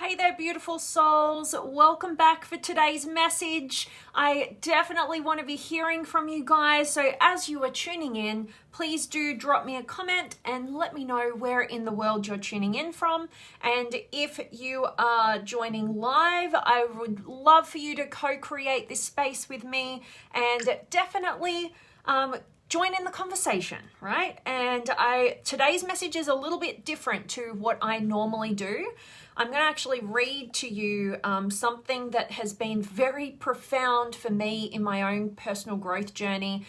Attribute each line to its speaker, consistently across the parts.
Speaker 1: Hey there, beautiful souls. Welcome back for today's message. I definitely want to be hearing from you guys. So as you are tuning in, please do drop me a comment and let me know where in the world you're tuning in from. And if you are joining live, I would love for you to co-create this space with me and definitely join in the conversation, right? And today's message is a little bit different to what I normally do. I'm going to actually read to you something that has been very profound for me in my own personal growth journey.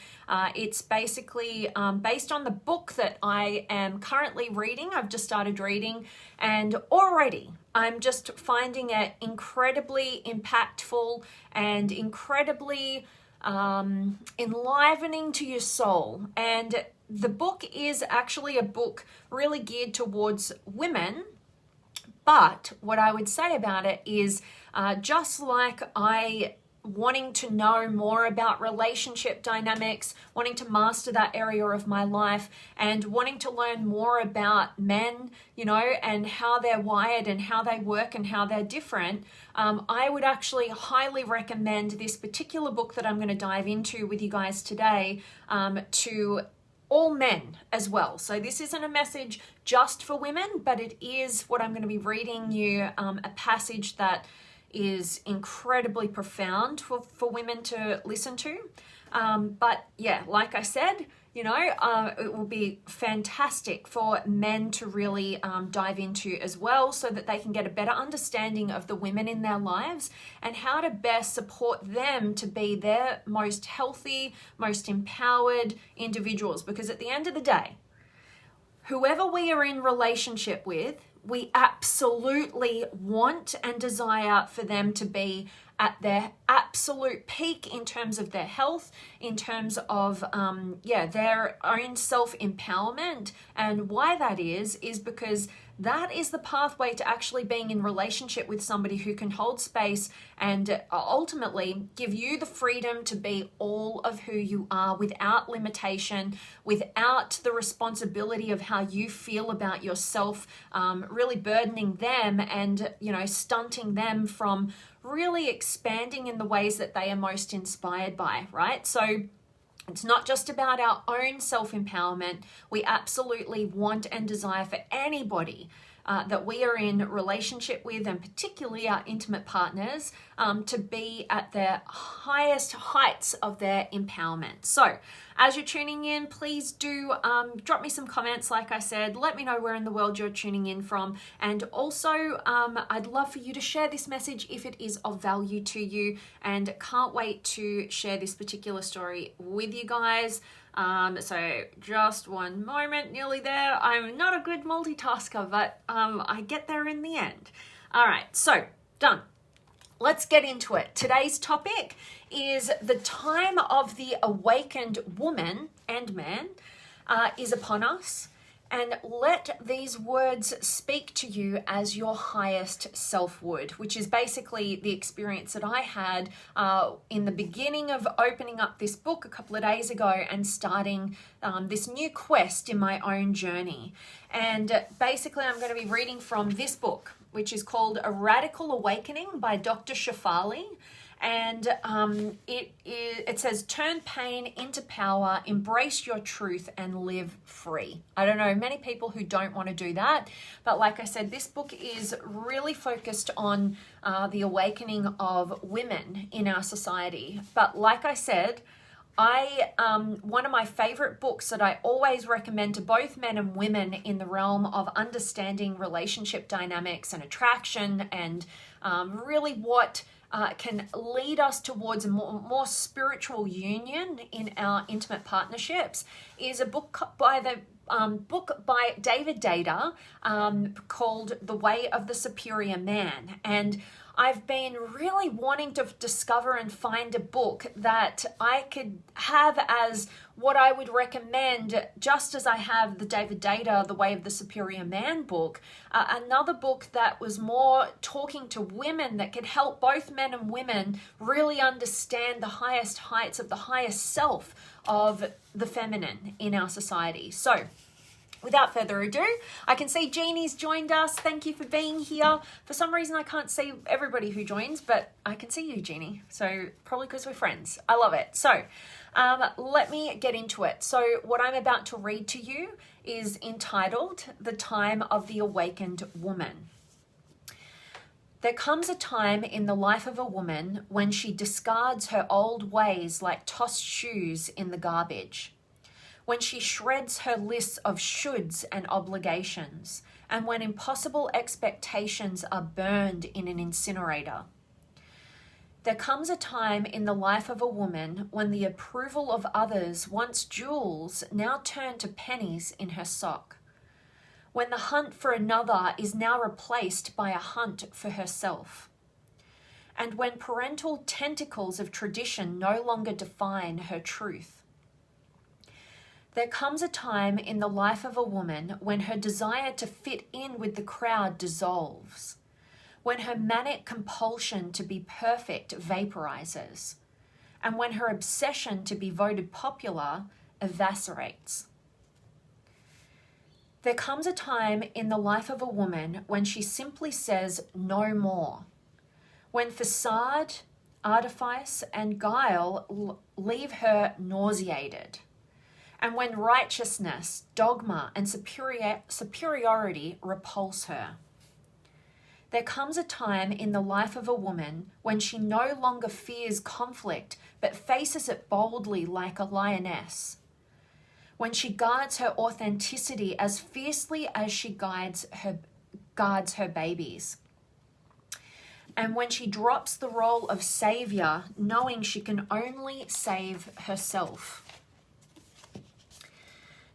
Speaker 1: It's basically based on the book that I am currently reading. I've just started reading, and already I'm just finding it incredibly impactful and incredibly enlivening to your soul. And the book is actually a book really geared towards women. But what I would say about it is just like I wanting to know more about relationship dynamics, wanting to master that area of my life, and wanting to learn more about men, and how they're wired and how they work and how they're different, I would actually highly recommend this particular book that I'm going to dive into with you guys today to all men as well. So this isn't a message just for women, but it is what I'm going to be reading you, a passage that is incredibly profound for women to listen to. But yeah, like I said, it will be fantastic for men to really dive into as well, so that they can get a better understanding of the women in their lives and how to best support them to be their most healthy, most empowered individuals. Because at the end of the day, whoever we are in relationship with, we absolutely want and desire for them to be at their absolute peak in terms of their health, in terms of their own self-empowerment. And why that is because that is the pathway to actually being in relationship with somebody who can hold space and ultimately give you the freedom to be all of who you are without limitation, without the responsibility of how you feel about yourself, really burdening them and, stunting them from really expanding in the ways that they are most inspired by, right? So it's not just about our own self-empowerment. We absolutely want and desire for anybody that we are in relationship with, and particularly our intimate partners, to be at their highest heights of their empowerment. So as you're tuning in, please do drop me some comments. Like I said, let me know where in the world you're tuning in from. And also, I'd love for you to share this message if it is of value to you, and can't wait to share this particular story with you guys. So just one moment, nearly there. I'm not a good multitasker, but I get there in the end. All right, so done. Let's get into it. Today's topic is the time of the awakened woman and man is upon us. And let these words speak to you as your highest self would, which is basically the experience that I had in the beginning of opening up this book a couple of days ago and starting this new quest in my own journey. And basically, I'm going to be reading from this book, which is called A Radical Awakening by Dr. Shefali. And it says, turn pain into power, embrace your truth, and live free. I don't know, many people who don't want to do that. But like I said, this book is really focused on the awakening of women in our society. But like I said, one of my favorite books that I always recommend to both men and women in the realm of understanding relationship dynamics and attraction and really what can lead us towards a more spiritual union in our intimate partnerships is a book by David Deida called The Way of the Superior Man. And I've been really wanting to discover and find a book that I could have as what I would recommend, just as I have the David Deida, The Way of the Superior Man book, another book that was more talking to women that could help both men and women really understand the highest heights of the highest self of the feminine in our society. So without further ado, I can see Jeannie's joined us. Thank you for being here. For some reason, I can't see everybody who joins, but I can see you, Jeannie. So probably because we're friends. I love it. So let me get into it. So what I'm about to read to you is entitled The Time of the Awakened Woman. There comes a time in the life of a woman when she discards her old ways like tossed shoes in the garbage, when she shreds her lists of shoulds and obligations, and when impossible expectations are burned in an incinerator. There comes a time in the life of a woman when the approval of others, once jewels, now turn to pennies in her sock, when the hunt for another is now replaced by a hunt for herself, and when parental tentacles of tradition no longer define her truth. There comes a time in the life of a woman when her desire to fit in with the crowd dissolves, when her manic compulsion to be perfect vaporizes, and when her obsession to be voted popular evaporates. There comes a time in the life of a woman when she simply says no more, when facade, artifice, and guile leave her nauseated, and when righteousness, dogma, and superiority repulse her. There comes a time in the life of a woman when she no longer fears conflict but faces it boldly like a lioness, when she guards her authenticity as fiercely as she guards her babies, and when she drops the role of savior, knowing she can only save herself.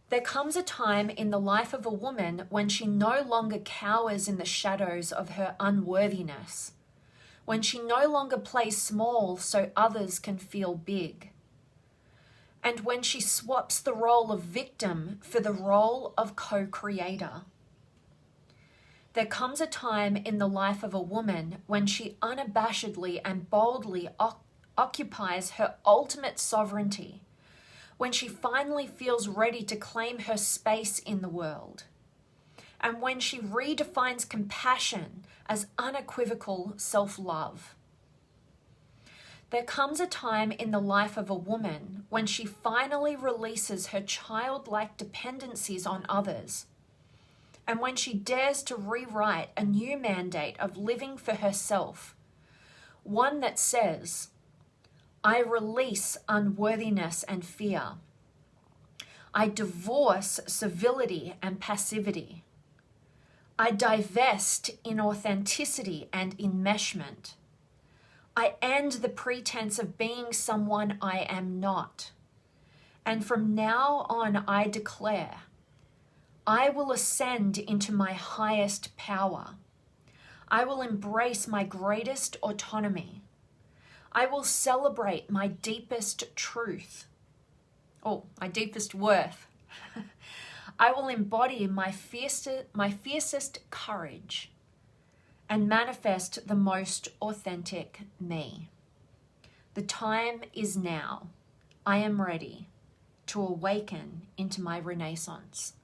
Speaker 1: There comes a time in the life of a woman when she no longer cowers in the shadows of her unworthiness, when she no longer plays small so others can feel big, and when she swaps the role of victim for the role of co-creator. There comes a time in the life of a woman when she unabashedly and boldly occupies her ultimate sovereignty, when she finally feels ready to claim her space in the world, and when she redefines compassion as unequivocal self-love. There comes a time in the life of a woman when she finally releases her childlike dependencies on others, and when she dares to rewrite a new mandate of living for herself, one that says, I release unworthiness and fear. I divorce civility and passivity. I divest inauthenticity and enmeshment. I end the pretense of being someone I am not. And from now on, I declare, I will ascend into my highest power. I will embrace my greatest autonomy. I will celebrate my deepest truth. My deepest worth. I will embody my fiercest courage and manifest the most authentic me. The time is now. I am ready to awaken into my renaissance.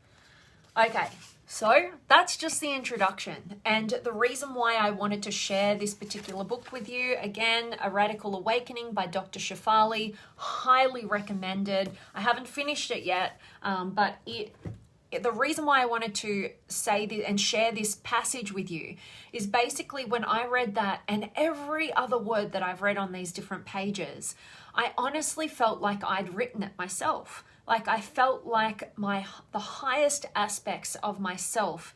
Speaker 1: Okay, so that's just the introduction. And the reason why I wanted to share this particular book with you, again, A Radical Awakening by Dr. Shefali, highly recommended. I haven't finished it yet, but the reason why I wanted to say this and share this passage with you is basically when I read that and every other word that I've read on these different pages, I honestly felt like I'd written it myself. Like I felt like the highest aspects of myself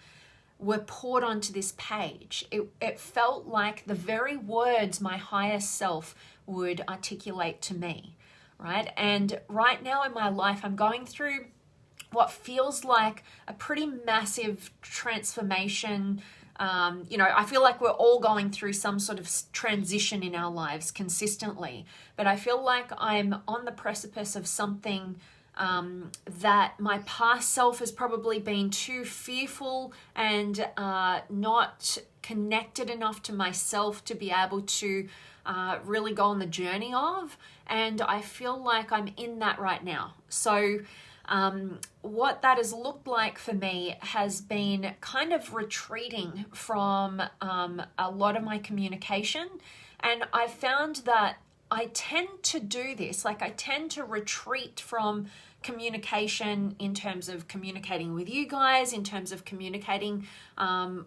Speaker 1: were poured onto this page. It felt like the very words my highest self would articulate to me, right? And right now in my life, I'm going through what feels like a pretty massive transformation. I feel like we're all going through some sort of transition in our lives consistently, but I feel like I'm on the precipice of something that my past self has probably been too fearful and not connected enough to myself to be able to really go on the journey of. And I feel like I'm in that right now. So what that has looked like for me has been kind of retreating from a lot of my communication. And I found that I tend to do this, like I tend to retreat from communication in terms of communicating with you guys, in terms of communicating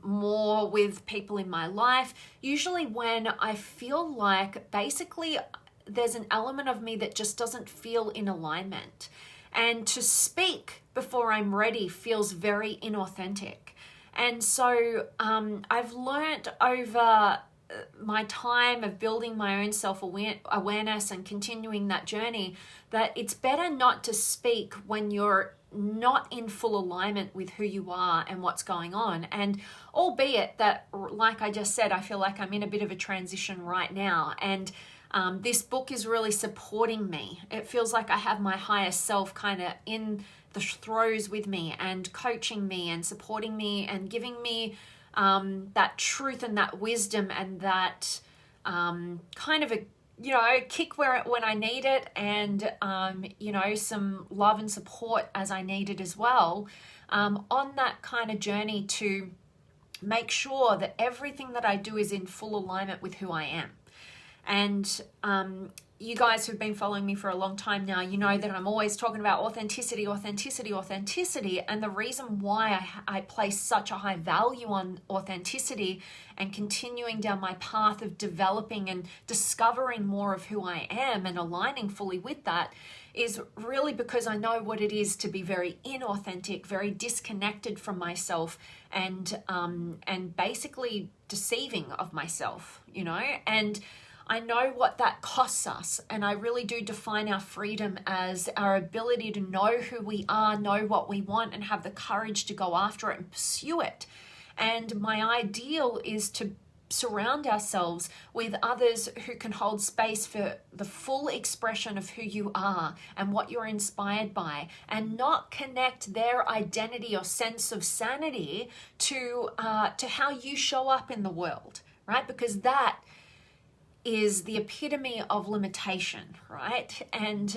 Speaker 1: more with people in my life, usually when I feel like basically there's an element of me that just doesn't feel in alignment. And to speak before I'm ready feels very inauthentic. And so I've learned over my time of building my own self-awareness and continuing that journey that it's better not to speak when you're not in full alignment with who you are and what's going on. And albeit that, like I just said, I feel like I'm in a bit of a transition right now. And this book is really supporting me. It feels like I have my higher self kind of in the throes with me and coaching me and supporting me and giving me that truth and that wisdom and that kind of a kick when I need it, and some love and support as I need it as well, on that kind of journey to make sure that everything that I do is in full alignment with who I am. And you guys who've been following me for a long time now, you know that I'm always talking about authenticity. And the reason why I place such a high value on authenticity and continuing down my path of developing and discovering more of who I am and aligning fully with that is really because I know what it is to be very inauthentic, very disconnected from myself, and basically deceiving of myself, and I know what that costs us, and I really do define our freedom as our ability to know who we are, know what we want, and have the courage to go after it and pursue it. And my ideal is to surround ourselves with others who can hold space for the full expression of who you are and what you're inspired by, and not connect their identity or sense of sanity to how you show up in the world, right? Because that is the epitome of limitation, right? And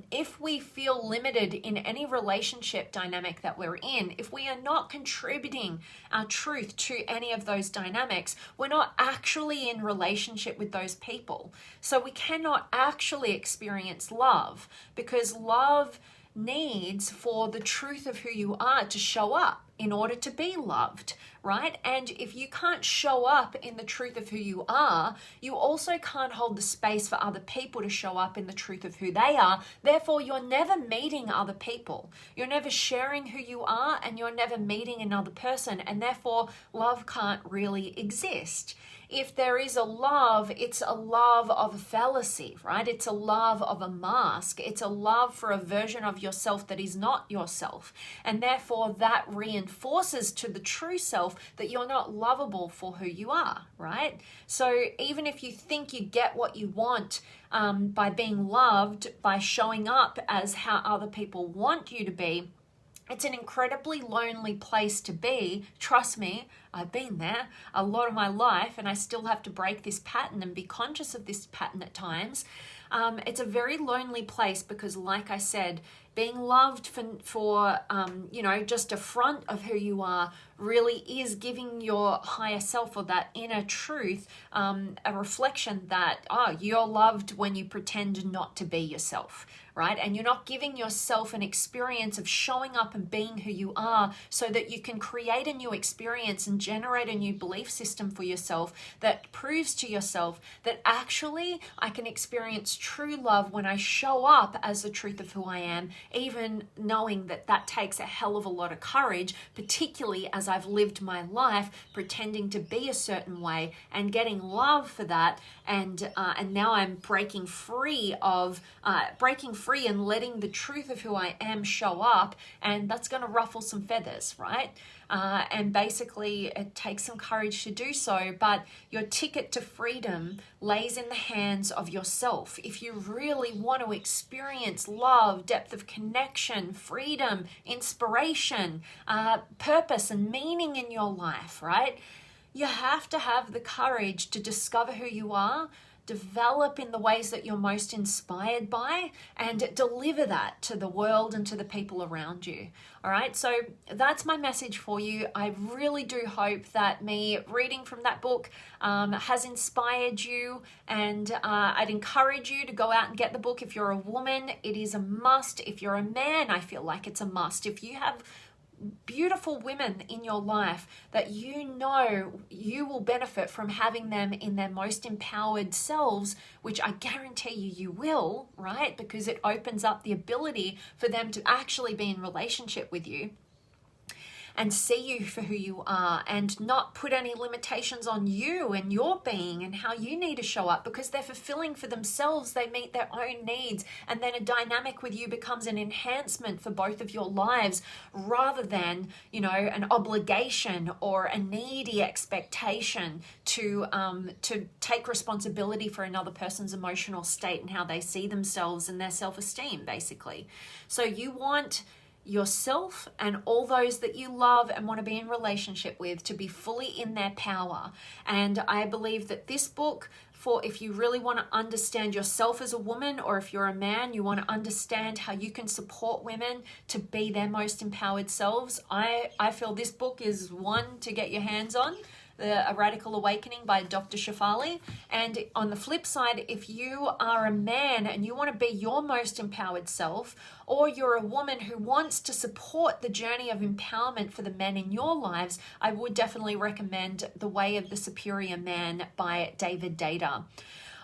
Speaker 1: if we feel limited in any relationship dynamic that we're in, if we are not contributing our truth to any of those dynamics, we're not actually in relationship with those people. So we cannot actually experience love, because love needs for the truth of who you are to show up in order to be loved, right? And if you can't show up in the truth of who you are, you also can't hold the space for other people to show up in the truth of who they are. Therefore, you're never meeting other people. You're never sharing who you are, and you're never meeting another person. And therefore, love can't really exist. If there is a love, it's a love of a fallacy, right? It's a love of a mask. It's a love for a version of yourself that is not yourself. And therefore, that reinforces to the true self that you're not lovable for who you are, right? So even if you think you get what you want by being loved, by showing up as how other people want you to be, it's an incredibly lonely place to be. Trust me, I've been there a lot of my life, and I still have to break this pattern and be conscious of this pattern at times. It's a very lonely place because, like I said, being loved for just a front of who you are really is giving your higher self, or that inner truth, a reflection that, you're loved when you pretend not to be yourself, right? And you're not giving yourself an experience of showing up and being who you are so that you can create a new experience and generate a new belief system for yourself that proves to yourself that actually I can experience true love when I show up as the truth of who I am, even knowing that that takes a hell of a lot of courage, particularly as I've lived my life pretending to be a certain way and getting love for that. And now I'm breaking free and letting the truth of who I am show up, and that's going to ruffle some feathers, right? And basically it takes some courage to do so, but your ticket to freedom lays in the hands of yourself. If you really want to experience love, depth of connection, freedom, inspiration, purpose and meaning in your life, right? You have to have the courage to discover who you are, develop in the ways that you're most inspired by, and deliver that to the world and to the people around you. All right, so that's my message for you. I really do hope that me reading from that book has inspired you, and I'd encourage you to go out and get the book. If you're a woman, it is a must. If you're a man, I feel like it's a must. If you have beautiful women in your life that you know you will benefit from having them in their most empowered selves, which I guarantee you will, right? Because it opens up the ability for them to actually be in relationship with you and see you for who you are, and not put any limitations on you and your being and how you need to show up, because they're fulfilling for themselves. They meet their own needs, and then a dynamic with you becomes an enhancement for both of your lives, rather than, an obligation or a needy expectation to take responsibility for another person's emotional state and how they see themselves and their self-esteem, basically. So you want yourself and all those that you love and want to be in relationship with to be fully in their power. And I believe that this book, for if you really want to understand yourself as a woman, or if you're a man, you want to understand how you can support women to be their most empowered selves, I feel this book is one to get your hands on. A Radical Awakening by Dr. Shefali. And on the flip side, if you are a man and you want to be your most empowered self, or you're a woman who wants to support the journey of empowerment for the men in your lives, I would definitely recommend The Way of the Superior Man by David Data.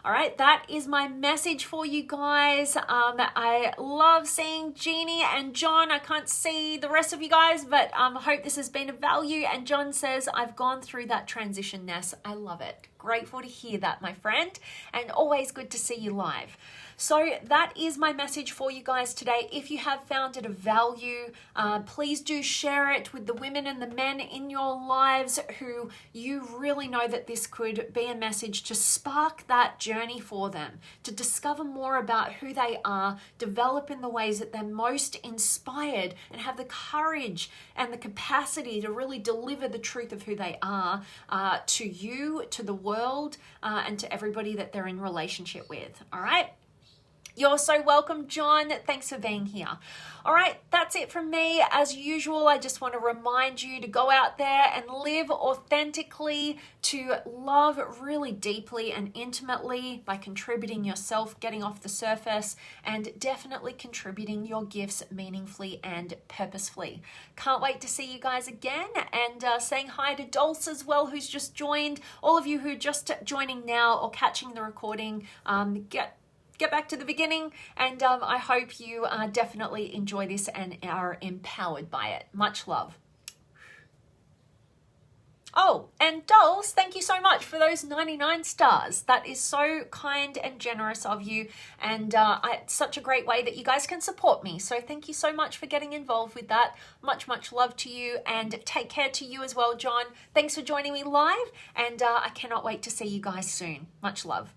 Speaker 1: All right, that is my message for you guys. I love seeing Jeannie and John. I can't see the rest of you guys, but I hope this has been of value. And John says, I've gone through that transition, Ness. I love it. Grateful to hear that, my friend, and always good to see you live. So that is my message for you guys today. If you have found it of value, please do share it with the women and the men in your lives who you really know that this could be a message to spark that journey for them, to discover more about who they are, develop in the ways that they're most inspired, and have the courage and the capacity to really deliver the truth of who they are to you, to the world, and to everybody that they're in relationship with. All right? You're so welcome, John. Thanks for being here. All right, that's it from me. As usual, I just want to remind you to go out there and live authentically, to love really deeply and intimately by contributing yourself, getting off the surface, and definitely contributing your gifts meaningfully and purposefully. Can't wait to see you guys again, and saying hi to Dulce as well, who's just joined. All of you who are just joining now or catching the recording, get back to the beginning, and I hope you definitely enjoy this and are empowered by it. Much love. Oh, and Dolls, thank you so much for those 99 stars. That is so kind and generous of you, and it's such a great way that you guys can support me. So thank you so much for getting involved with that. Much, much love to you, and take care to you as well, John. Thanks for joining me live, and I cannot wait to see you guys soon. Much love.